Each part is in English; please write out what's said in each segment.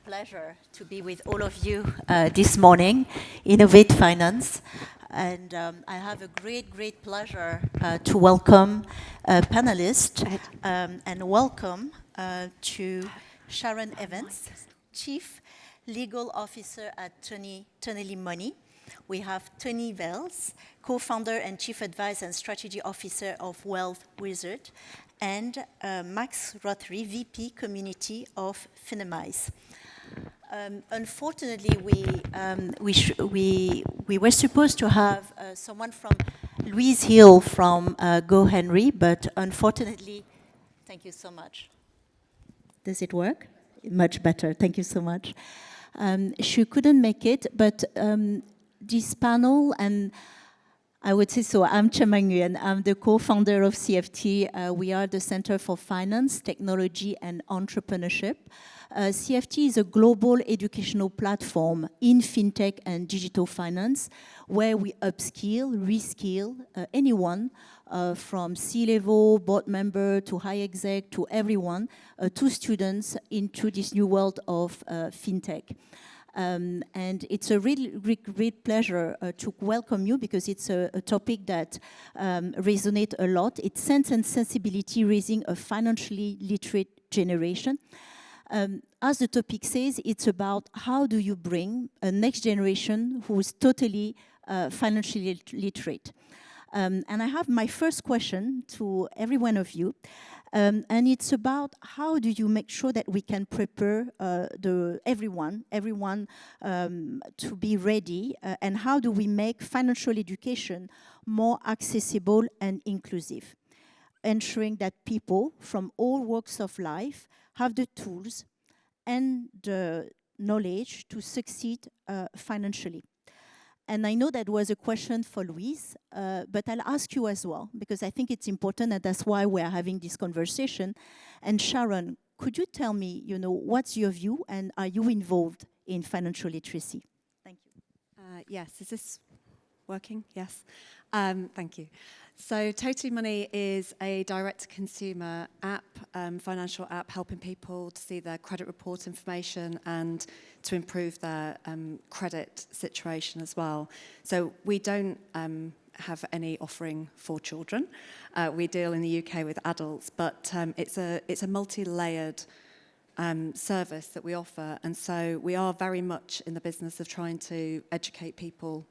pleasure to be with all of you this morning, Innovate Finance. And I have a great pleasure to welcome panelists and welcome to Sharon Evans, Chief Legal Officer at Tonelli Money. We have Tony Vail, co-founder and Chief Advisor and Strategy Officer of Wealth Wizard, and Max Rothery, VP Community of Finimize. Unfortunately, we were supposed to have someone from Louise Hill from GoHenry, but unfortunately, thank you so much. Does it work? Much better. Thank you so much. She couldn't make it, but this panel, and I would say so, I'm Nguyen. I'm the co-founder of CFTE. We are the Center for Finance, Technology, and Entrepreneurship. CFTE is a global educational platform in fintech and digital finance where we upskill, reskill anyone from C-level, board member, to high exec, to everyone, to students into this new world of fintech. And it's a really great pleasure to welcome you because it's a topic that resonates a lot. It's Sense and Sensibility, raising a financially literate generation. As the topic says, it's about how do you bring a next generation who is totally financially literate. And I have my first question to every one of you. And it's about how do you make sure that we can prepare everyone to be ready, and how do we make financial education more accessible and inclusive, ensuring that people from all walks of life have the tools and the knowledge to succeed financially. And I know that was a question for Louise, but I'll ask you as well, because I think it's important, and that's why we're having this conversation. And Sharon, could you tell me, what's your view, and are you involved in financial literacy? Thank you. Yes, is this working? Yes. Thank you. So Totally Money is a direct-to-consumer app, financial app, helping people to see their credit report information and to improve their credit situation as well. So we don't have any offering for children. We deal in the UK with adults, but it's a multi-layered service that we offer, and so we are very much in the business of trying to educate people,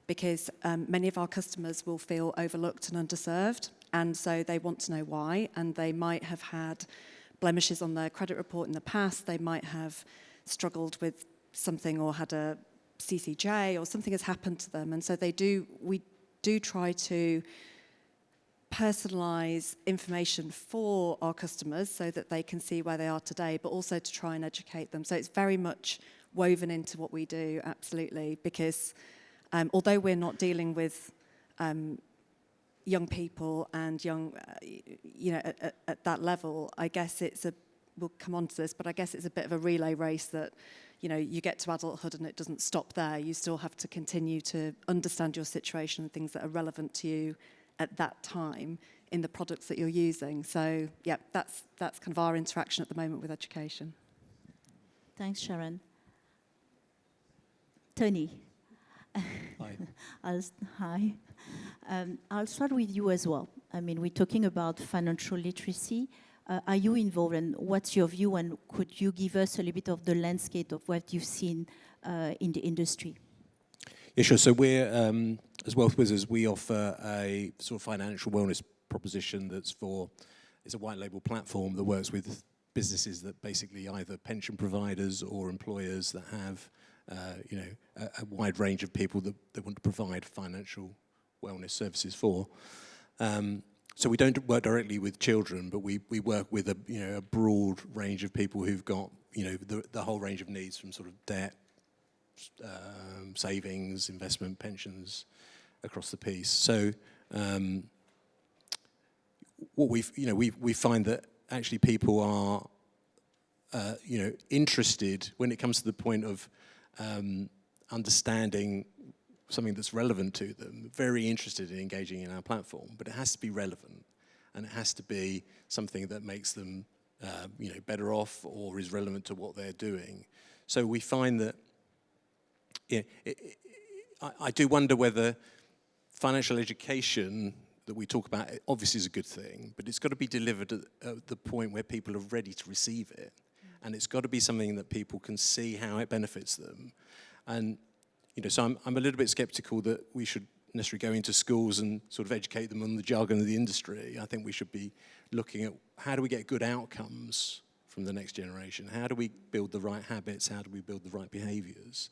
because many of our customers will feel overlooked and underserved, and so they want to know why, and they might have had blemishes on their credit report in the past, they might have struggled with something or had a CCJ or something has happened to them, and so we do try to personalise information for our customers so that they can see where they are today, but also to try and educate them. So it's very much woven into what we do, absolutely, because although we're not dealing with young people and young, at that level, I guess we'll come on to this, but I guess it's a bit of a relay race that, you get to adulthood and it doesn't stop there. You still have to continue to understand your situation and things that are relevant to you at that time in the products that you're using. So, yeah, that's kind of our interaction at the moment with education. Thanks, Sharon. Tony. Hi. Hi. I'll start with you as well. I mean, we're talking about financial literacy. Are you involved, and what's your view, and could you give us a little bit of the landscape of what you've seen in the industry? Yeah, sure. So we're, as Wealth Wizards, we offer a sort of financial wellness proposition it's a white label platform that works with businesses that basically either pension providers or employers that have a wide range of people that they want to provide financial wellness services for. So we don't work directly with children, but we work with a broad range of people who've got the whole range of needs, from sort of debt, savings, investment, pensions, across the piece. So what we find that actually people are interested when it comes to the point of understanding something that's relevant to them, very interested in engaging in our platform, but it has to be relevant, and it has to be something that makes them better off or is relevant to what they're doing. So we find that I do wonder whether financial education that we talk about obviously is a good thing, but it's got to be delivered at the point where people are ready to receive it. And it's got to be something that people can see how it benefits them. And, so I'm a little bit skeptical that we should necessarily go into schools and sort of educate them on the jargon of the industry. I think we should be looking at how do we get good outcomes from the next generation? How do we build the right habits? How do we build the right behaviors?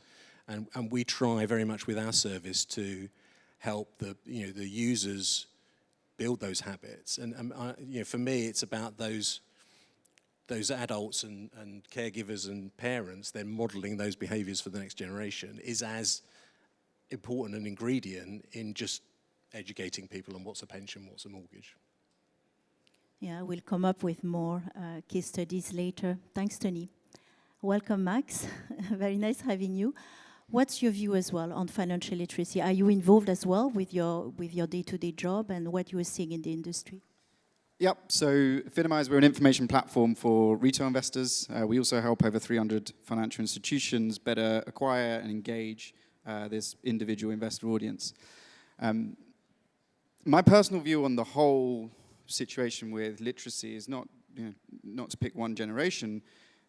And we try very much with our service to help the users build those habits. And for me, it's about those adults and caregivers and parents then modeling those behaviors for the next generation is as important an ingredient in just educating people on what's a pension, what's a mortgage. Yeah, we'll come up with more case studies later. Thanks, Tony. Welcome, Max. Very nice having you. What's your view as well on financial literacy? Are you involved as well with your day-to-day job and what you are seeing in the industry? Yep, so Finimize, we're an information platform for retail investors. We also help over 300 financial institutions better acquire and engage this individual investor audience. My personal view on the whole situation with literacy is not to pick one generation,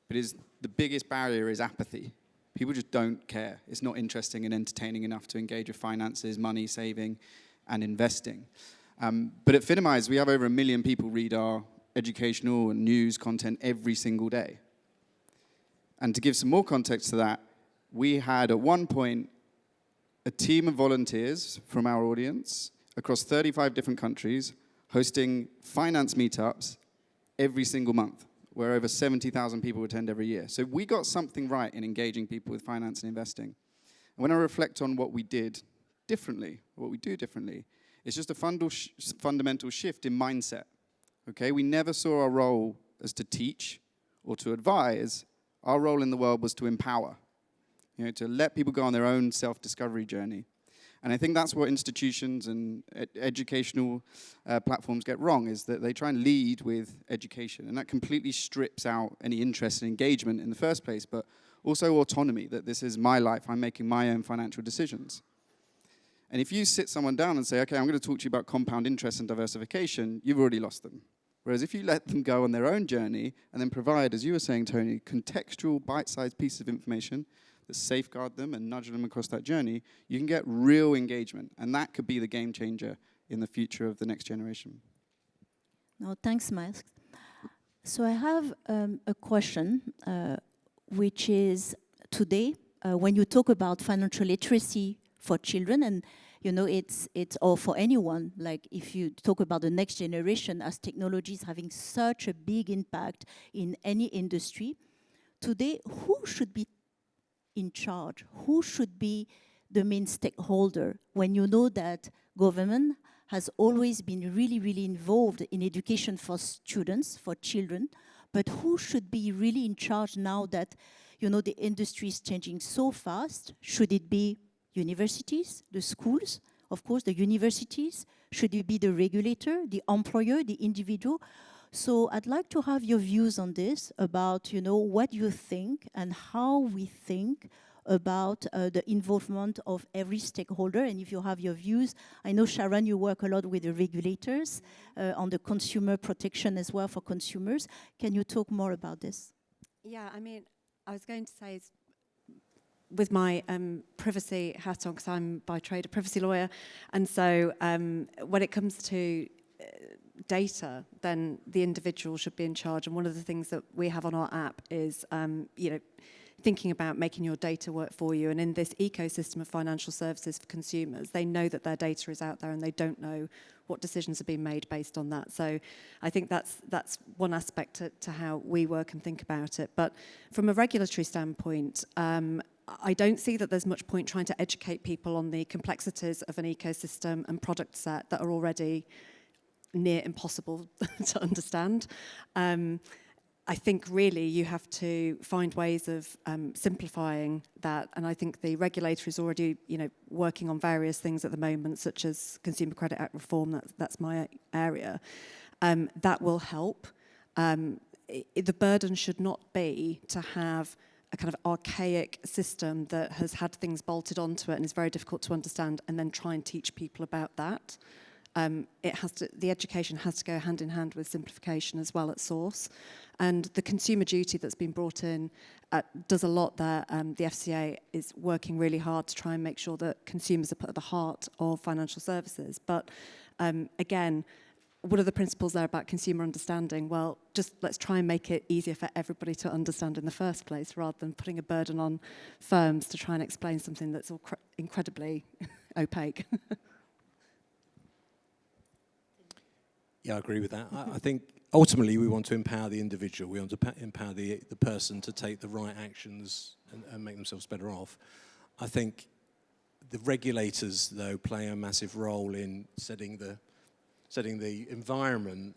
but is the biggest barrier is apathy. People just don't care. It's not interesting and entertaining enough to engage with finances, money, saving, and investing. But at Finimize, we have over 1 million people read our educational and news content every single day. And to give some more context to that, we had at one point a team of volunteers from our audience across 35 different countries hosting finance meetups every single month, where over 70,000 people attend every year. So we got something right in engaging people with finance and investing. And when I reflect on what we did differently, what we do differently, it's just a fundamental shift in mindset. Okay, we never saw our role as to teach or to advise. Our role in the world was to empower, to let people go on their own self-discovery journey. And I think that's what institutions and educational platforms get wrong, is that they try and lead with education. And that completely strips out any interest and engagement in the first place, but also autonomy, that this is my life, I'm making my own financial decisions. And if you sit someone down and say, okay, I'm going to talk to you about compound interest and diversification, you've already lost them. Whereas if you let them go on their own journey and then provide, as you were saying, Tony, contextual, bite-sized pieces of information that safeguard them and nudge them across that journey, you can get real engagement. And that could be the game changer in the future of the next generation. No, thanks, Max. So I have a question, which is today, when you talk about financial literacy for children, and it's all for anyone, like if you talk about the next generation as technology is having such a big impact in any industry, today, who should be in charge? Who should be the main stakeholder when you know that government has always been really, really involved in education for students, for children, but who should be really in charge now that, the industry is changing so fast? Should it be universities, the schools? Of course, the universities. Should it be the regulator, the employer, the individual? So I'd like to have your views on this, about, what you think and how we think about the involvement of every stakeholder. And if you have your views, I know, Sharon, you work a lot with the regulators on the consumer protection as well for consumers. Can you talk more about this? Yeah, I was going to say, with my privacy hat on, because I'm by trade a privacy lawyer, and so when it comes to data, then the individual should be in charge. And one of the things that we have on our app is, thinking about making your data work for you. And in this ecosystem of financial services for consumers, they know that their data is out there and they don't know what decisions are being made based on that. So I think that's one aspect to how we work and think about it. But from a regulatory standpoint, I don't see that there's much point trying to educate people on the complexities of an ecosystem and product set that are already near impossible to understand. I think really you have to find ways of simplifying that, and I think the regulator is already, working on various things at the moment, such as Consumer Credit Act reform. That's my area. That will help. The burden should not be to have a kind of archaic system that has had things bolted onto it and is very difficult to understand, and then try and teach people about that. The education has to go hand in hand with simplification as well at source. And the consumer duty that's been brought in does a lot there. The FCA is working really hard to try and make sure that consumers are put at the heart of financial services. But again, what are the principles there about consumer understanding? Well, just let's try and make it easier for everybody to understand in the first place, rather than putting a burden on firms to try and explain something that's incredibly opaque. Yeah, I agree with that. I think ultimately we want to empower the individual. We want to empower the person to take the right actions and make themselves better off. I think the regulators, though, play a massive role in setting the environment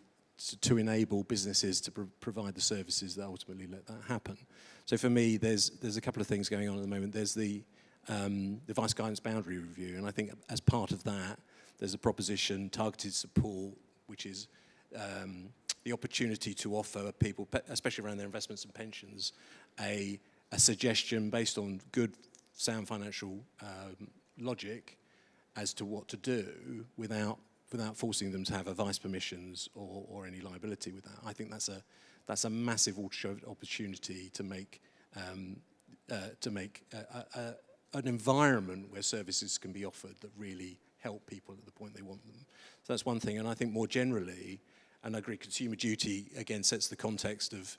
to enable businesses to provide the services that ultimately let that happen. So for me, there's a couple of things going on at the moment. There's the Vice Guidance Boundary Review, and I think as part of that, there's a proposition, targeted support, which is the opportunity to offer people, especially around their investments and pensions, a suggestion based on good, sound financial logic as to what to do without forcing them to have advice permissions or any liability with that. I think that's a massive opportunity to make an environment where services can be offered that really help people at the point they want them. So that's one thing. And I think more generally, and I agree, consumer duty again sets the context of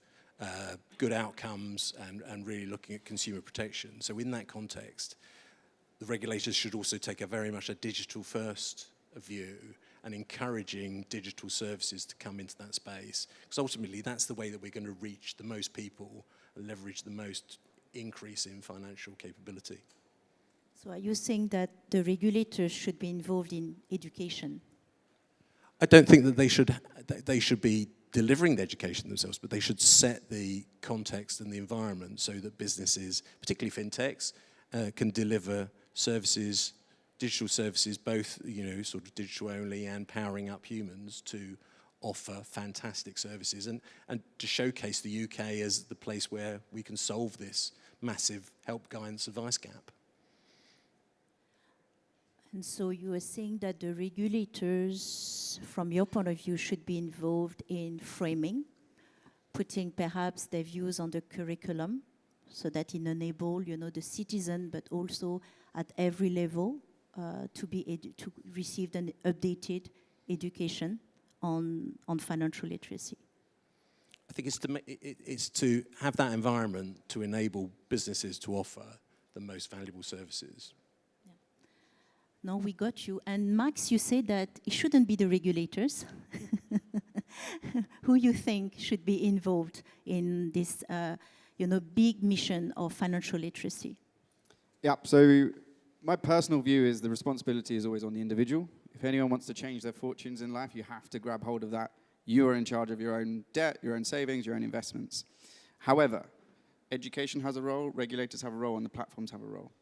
good outcomes and really looking at consumer protection. So in that context, the regulators should also take very much a digital first view and encouraging digital services to come into that space. Because ultimately that's the way that we're going to reach the most people and leverage the most increase in financial capability. So are you saying that the regulators should be involved in education? I don't think that they should be delivering the education themselves, but they should set the context and the environment so that businesses, particularly fintechs, can deliver services, digital services, both sort of digital only and powering up humans to offer fantastic services and to showcase the UK as the place where we can solve this massive help, guidance, advice gap. And so you are saying that the regulators, from your point of view, should be involved in framing, putting perhaps their views on the curriculum, so that it enable, the citizen, but also at every level, to receive an updated education on financial literacy. I think it's to have that environment to enable businesses to offer the most valuable services. No, we got you. And Max, you said that it shouldn't be the regulators. Who you think should be involved in this, big mission of financial literacy? Yeah, so my personal view is the responsibility is always on the individual. If anyone wants to change their fortunes in life, you have to grab hold of that. You are in charge of your own debt, your own savings, your own investments. However, education has a role, regulators have a role, and the platforms have a role.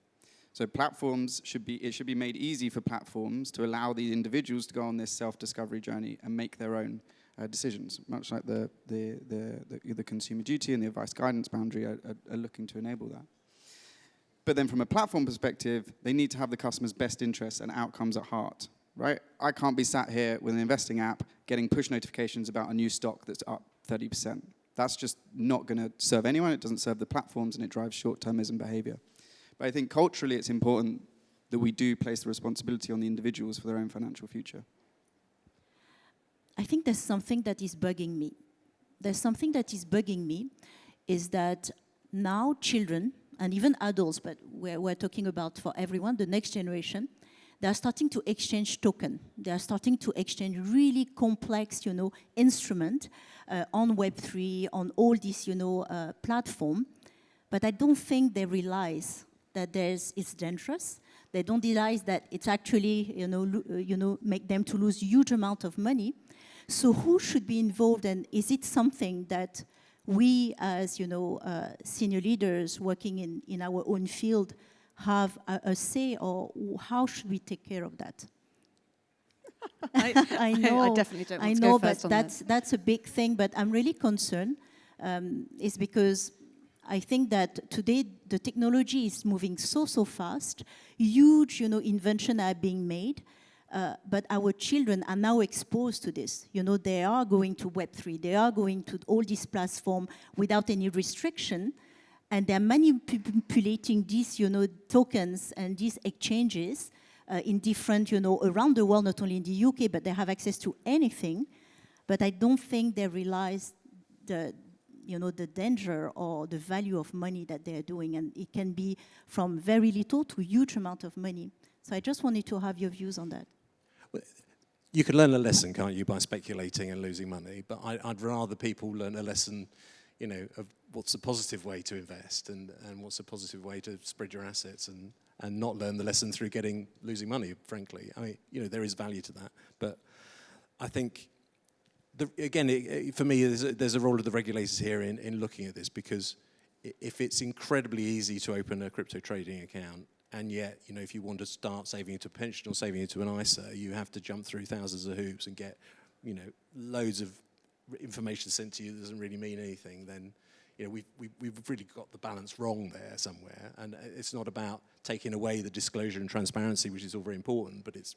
So platforms should be made easy for platforms to allow the individuals to go on this self-discovery journey and make their own decisions, much like the consumer duty and the advice guidance boundary are looking to enable that. But then from a platform perspective, they need to have the customer's best interests and outcomes at heart, right? I can't be sat here with an investing app getting push notifications about a new stock that's up 30%. That's just not going to serve anyone. It doesn't serve the platforms, and it drives short-termism behavior. But I think culturally it's important that we do place the responsibility on the individuals for their own financial future. I think there's something that is bugging me. Is that now children, and even adults, but we're talking about for everyone, the next generation, they are starting to exchange token. They are starting to exchange really complex, instrument on Web3, on all these, platform. But I don't think they realize that it's dangerous. They don't realize that it's actually, make them to lose huge amount of money. So who should be involved, and is it something that we as, senior leaders working in our own field have a say, or how should we take care of that? I know. I definitely don't want to go first on that. That's a big thing, but I'm really concerned. It's because I think that today the technology is moving so fast. Huge, inventions are being made, but our children are now exposed to this. They are going to Web3, they are going to all these platforms without any restriction, and they're manipulating these, tokens and these exchanges in different, around the world, not only in the UK, but they have access to anything. But I don't think they realize the danger or the value of money that they're doing, and it can be from very little to huge amount of money. So I just wanted to have your views on that. Well, you can learn a lesson, can't you, by speculating and losing money? But I'd rather people learn a lesson, of what's a positive way to invest and what's a positive way to spread your assets, and not learn the lesson through losing money, frankly. I mean, there is value to that. But I think, for me, there's a role of the regulators here in looking at this, because if it's incredibly easy to open a crypto trading account, and yet, if you want to start saving into a pension or saving into an ISA, you have to jump through thousands of hoops and get, loads of information sent to you that doesn't really mean anything, then, we've really got the balance wrong there somewhere. And it's not about taking away the disclosure and transparency, which is all very important, but it's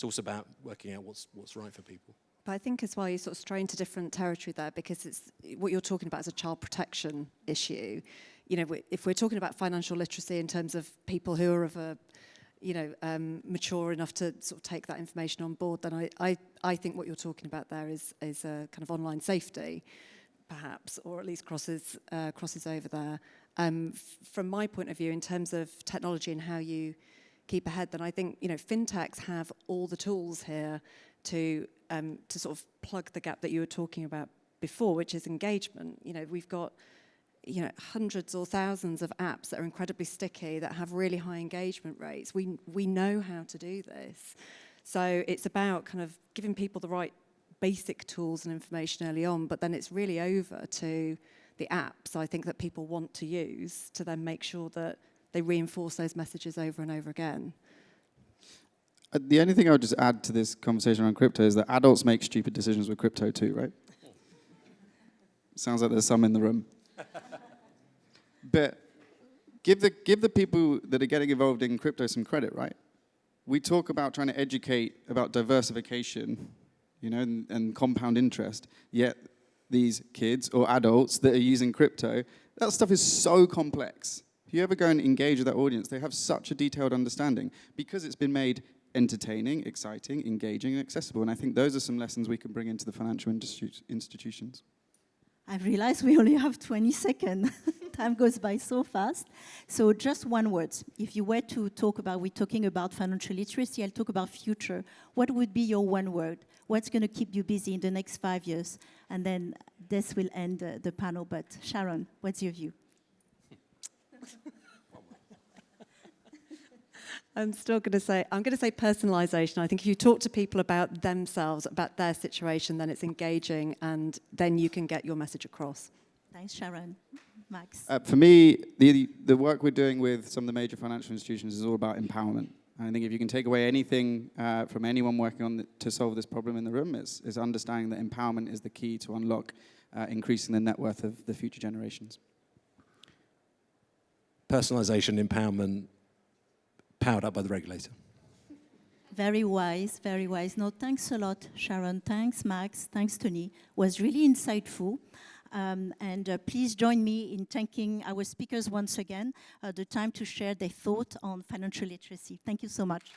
also about working out what's right for people. But I think as well, you sort of stray into different territory there, because it's what you're talking about is a child protection issue. If we're talking about financial literacy in terms of people who are of a, mature enough to sort of take that information on board, then I think what you're talking about there is a kind of online safety, perhaps, or at least crosses over there. From my point of view, in terms of technology and how you keep ahead, then I think fintechs have all the tools here to sort of plug the gap that you were talking about before, which is engagement. We've got hundreds or thousands of apps that are incredibly sticky, that have really high engagement rates. We know how to do this. So it's about kind of giving people the right basic tools and information early on, but then it's really over to the apps, I think, that people want to use to then make sure that they reinforce those messages over and over again. The only thing I would just add to this conversation around crypto is that adults make stupid decisions with crypto too, right? Sounds like there's some in the room. But give the people that are getting involved in crypto some credit, right? We talk about trying to educate about diversification, and compound interest, yet these kids or adults that are using crypto, that stuff is so complex. If you ever go and engage with that audience, they have such a detailed understanding because it's been made entertaining, exciting, engaging, and accessible. And I think those are some lessons we can bring into the financial institutions. I realize we only have 20 seconds. Time goes by so fast. So just one word. If you were to we're talking about financial literacy, I'll talk about future. What would be your one word? What's going to keep you busy in the next 5 years? And then this will end the panel. But Sharon, what's your view? I'm going to say personalization. I think if you talk to people about themselves, about their situation, then it's engaging, and then you can get your message across. Thanks, Sharon. Max? For me, the work we're doing with some of the major financial institutions is all about empowerment. And I think if you can take away anything from anyone working on to solve this problem in the room, it's understanding that empowerment is the key to unlock increasing the net worth of the future generations. Personalization, empowerment, powered up by the regulator. Very wise, very wise. No, thanks a lot, Sharon. Thanks, Max. Thanks, Tony. It was really insightful. Please join me in thanking our speakers once again, the time to share their thought on financial literacy. Thank you so much.